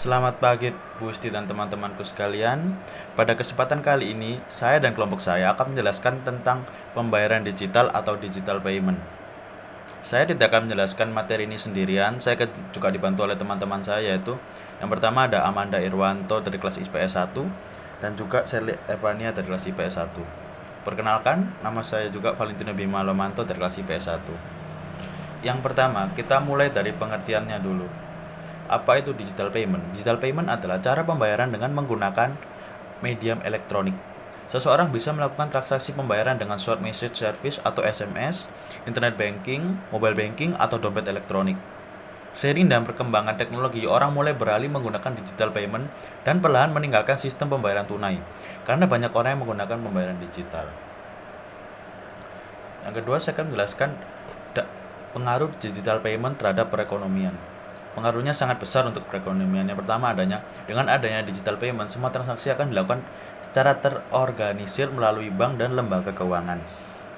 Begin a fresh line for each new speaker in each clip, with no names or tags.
Selamat pagi Bu Isti dan teman-temanku sekalian. Pada kesempatan kali ini, saya dan kelompok saya akan menjelaskan tentang pembayaran digital atau digital payment. Saya tidak akan menjelaskan materi ini sendirian, saya juga dibantu oleh teman-teman saya, yaitu yang pertama ada Amanda Irwanto dari kelas IPS 1 dan juga Sherly Evania dari kelas IPS 1. Perkenalkan, nama saya juga Valentino Bima Lomanto dari kelas IPS 1. Yang pertama, kita mulai dari pengertiannya dulu. Apa itu digital payment? Digital payment adalah cara pembayaran dengan menggunakan medium elektronik. Seseorang bisa melakukan transaksi pembayaran dengan short message service atau SMS, internet banking, mobile banking, atau dompet elektronik. Seiring dan perkembangan teknologi, orang mulai beralih menggunakan digital payment dan perlahan meninggalkan sistem pembayaran tunai, karena banyak orang yang menggunakan pembayaran digital. Yang kedua, saya akan menjelaskan pengaruh digital payment terhadap perekonomian. Pengaruhnya sangat besar untuk perekonomian. Yang pertama, dengan adanya digital payment, semua transaksi akan dilakukan secara terorganisir melalui bank dan lembaga keuangan.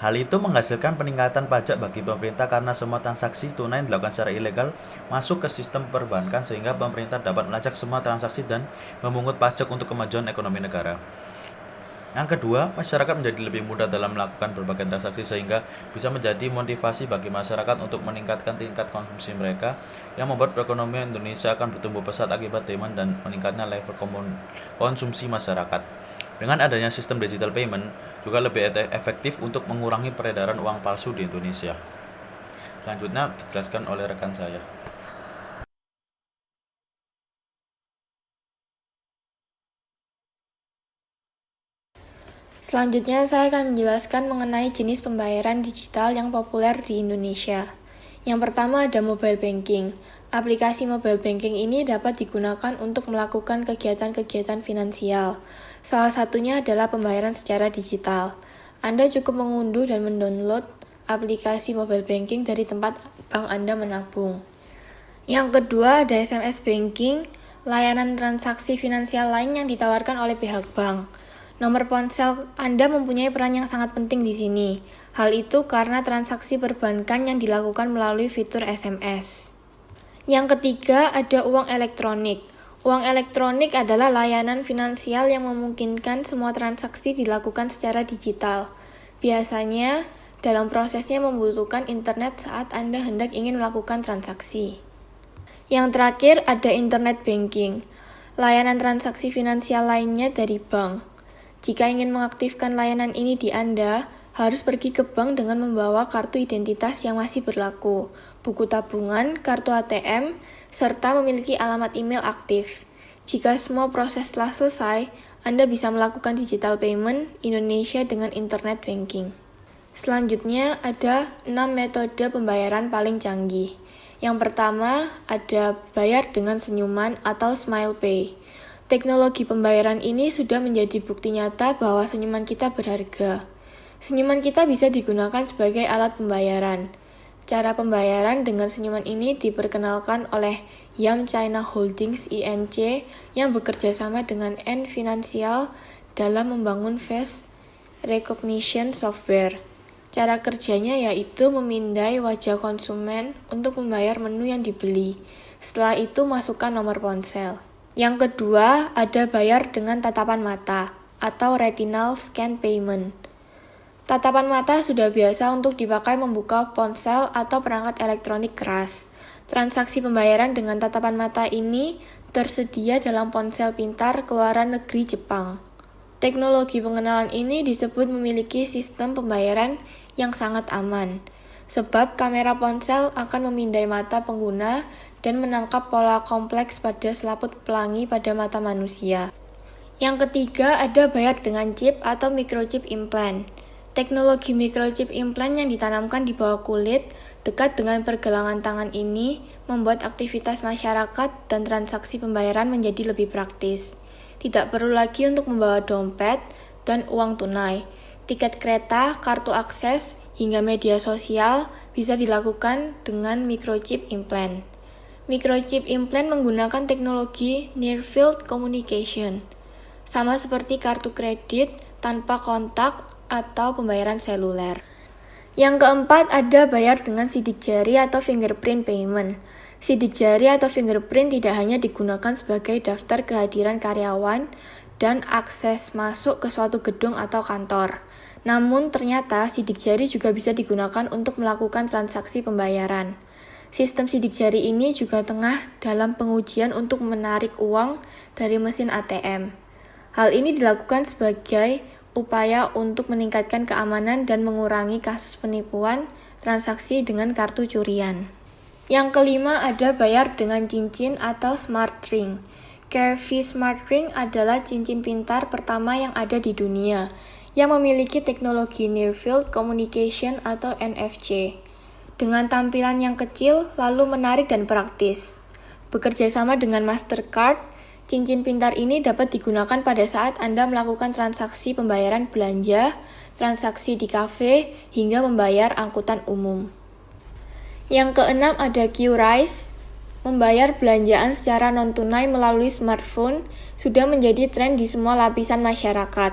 Hal itu menghasilkan peningkatan pajak bagi pemerintah karena semua transaksi tunai dilakukan secara ilegal masuk ke sistem perbankan, sehingga pemerintah dapat melacak semua transaksi dan memungut pajak untuk kemajuan ekonomi negara. Yang kedua, masyarakat menjadi lebih mudah dalam melakukan berbagai transaksi, sehingga bisa menjadi motivasi bagi masyarakat untuk meningkatkan tingkat konsumsi mereka, yang membuat perekonomian Indonesia akan bertumbuh pesat akibat demand dan meningkatnya level konsumsi masyarakat. Dengan adanya sistem digital payment juga lebih efektif untuk mengurangi peredaran uang palsu di Indonesia. Selanjutnya dijelaskan oleh rekan saya.
Selanjutnya, saya akan menjelaskan mengenai jenis pembayaran digital yang populer di Indonesia. Yang pertama ada mobile banking. Aplikasi mobile banking ini dapat digunakan untuk melakukan kegiatan-kegiatan finansial. Salah satunya adalah pembayaran secara digital. Anda cukup mengunduh dan mendownload aplikasi mobile banking dari tempat bank Anda menabung. Yang kedua ada SMS banking, layanan transaksi finansial lain yang ditawarkan oleh pihak bank. Nomor ponsel Anda mempunyai peran yang sangat penting di sini. Hal itu karena transaksi perbankan yang dilakukan melalui fitur SMS. Yang ketiga ada uang elektronik. Uang elektronik adalah layanan finansial yang memungkinkan semua transaksi dilakukan secara digital. Biasanya, dalam prosesnya membutuhkan internet saat Anda hendak ingin melakukan transaksi. Yang terakhir ada internet banking, layanan transaksi finansial lainnya dari bank. Jika ingin mengaktifkan layanan ini di Anda, harus pergi ke bank dengan membawa kartu identitas yang masih berlaku, buku tabungan, kartu ATM, serta memiliki alamat email aktif. Jika semua proses telah selesai, Anda bisa melakukan digital payment Indonesia dengan internet banking. Selanjutnya ada 6 metode pembayaran paling canggih. Yang pertama ada bayar dengan senyuman atau smile pay. Teknologi pembayaran ini sudah menjadi bukti nyata bahwa senyuman kita berharga. Senyuman kita bisa digunakan sebagai alat pembayaran. Cara pembayaran dengan senyuman ini diperkenalkan oleh Yum China Holdings INC yang bekerja sama dengan Ant Financial dalam membangun face recognition software. Cara kerjanya yaitu memindai wajah konsumen untuk membayar menu yang dibeli. Setelah itu masukkan nomor ponsel. Yang kedua, ada bayar dengan tatapan mata atau retinal scan payment. Tatapan mata sudah biasa untuk dipakai membuka ponsel atau perangkat elektronik keras. Transaksi pembayaran dengan tatapan mata ini tersedia dalam ponsel pintar keluaran negeri Jepang. Teknologi pengenalan ini disebut memiliki sistem pembayaran yang sangat aman, sebab kamera ponsel akan memindai mata pengguna dan menangkap pola kompleks pada selaput pelangi pada mata manusia. Yang ketiga ada bayar dengan chip atau microchip implant. Teknologi microchip implant yang ditanamkan di bawah kulit dekat dengan pergelangan tangan ini membuat aktivitas masyarakat dan transaksi pembayaran menjadi lebih praktis. Tidak perlu lagi untuk membawa dompet dan uang tunai. Tiket kereta, kartu akses, hingga media sosial bisa dilakukan dengan microchip implant. Microchip implant menggunakan teknologi Near Field Communication, sama seperti kartu kredit tanpa kontak atau pembayaran seluler. Yang keempat ada bayar dengan sidik jari atau fingerprint payment. Sidik jari atau fingerprint tidak hanya digunakan sebagai daftar kehadiran karyawan dan akses masuk ke suatu gedung atau kantor. Namun ternyata sidik jari juga bisa digunakan untuk melakukan transaksi pembayaran. Sistem sidik jari ini juga tengah dalam pengujian untuk menarik uang dari mesin ATM. Hal ini dilakukan sebagai upaya untuk meningkatkan keamanan dan mengurangi kasus penipuan transaksi dengan kartu curian. Yang kelima ada bayar dengan cincin atau smart ring. Carefree Smart Ring adalah cincin pintar pertama yang ada di dunia, yang memiliki teknologi Near Field Communication atau NFC. Dengan tampilan yang kecil, lalu menarik dan praktis. Bekerja sama dengan Mastercard, cincin pintar ini dapat digunakan pada saat Anda melakukan transaksi pembayaran belanja, transaksi di kafe, hingga membayar angkutan umum. Yang keenam ada QRISE. Membayar belanjaan secara non-tunai melalui smartphone sudah menjadi tren di semua lapisan masyarakat.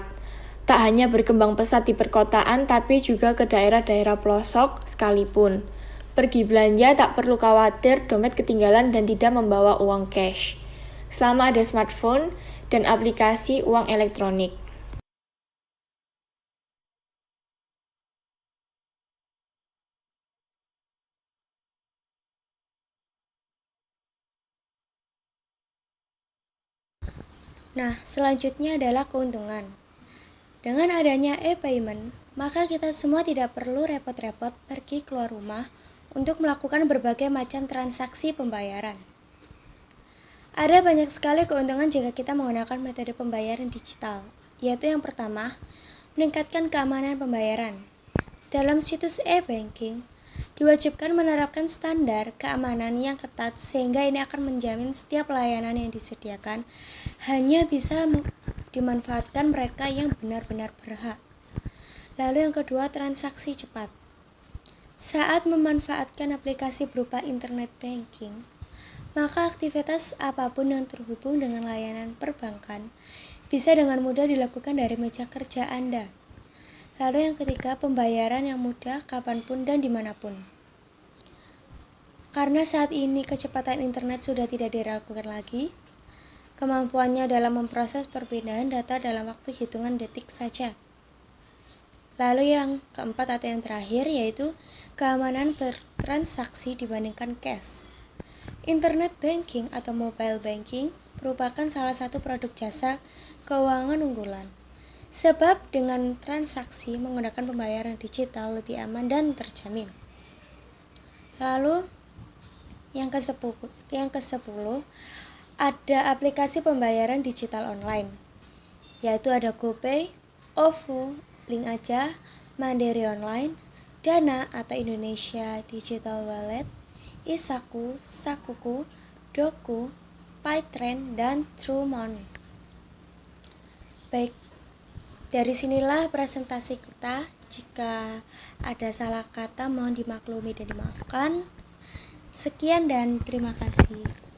Tak hanya berkembang pesat di perkotaan, tapi juga ke daerah-daerah pelosok sekalipun. Pergi belanja tak perlu khawatir dompet ketinggalan dan tidak membawa uang cash, selama ada smartphone dan aplikasi uang elektronik.
Nah, selanjutnya adalah keuntungan. Dengan adanya e-payment, maka kita semua tidak perlu repot-repot pergi keluar rumah untuk melakukan berbagai macam transaksi pembayaran. Ada banyak sekali keuntungan jika kita menggunakan metode pembayaran digital, yaitu yang pertama, meningkatkan keamanan pembayaran. Dalam situs e-banking, diwajibkan menerapkan standar keamanan yang ketat sehingga ini akan menjamin setiap layanan yang disediakan hanya bisa dimanfaatkan mereka yang benar-benar berhak. Lalu yang kedua, transaksi cepat. Saat memanfaatkan aplikasi berupa internet banking, maka aktivitas apapun yang terhubung dengan layanan perbankan bisa dengan mudah dilakukan dari meja kerja Anda. Lalu yang ketiga, pembayaran yang mudah kapanpun dan dimanapun. Karena saat ini kecepatan internet sudah tidak diragukan lagi, kemampuannya dalam memproses perpindahan data dalam waktu hitungan detik saja. Lalu yang keempat atau yang terakhir yaitu keamanan bertransaksi dibandingkan cash. Internet banking atau mobile banking merupakan salah satu produk jasa keuangan unggulan. Sebab dengan transaksi menggunakan pembayaran digital lebih aman dan terjamin. Lalu yang ke-10 ada aplikasi pembayaran digital online, yaitu ada GoPay, OVO, Link Aja, Mandiri Online, Dana atau Indonesia Digital Wallet, Isaku, Sakuku, Doku, Paytrend, dan True Money. Baik, dari sinilah presentasi kita. Jika ada salah kata mohon dimaklumi dan dimaafkan. Sekian dan terima kasih.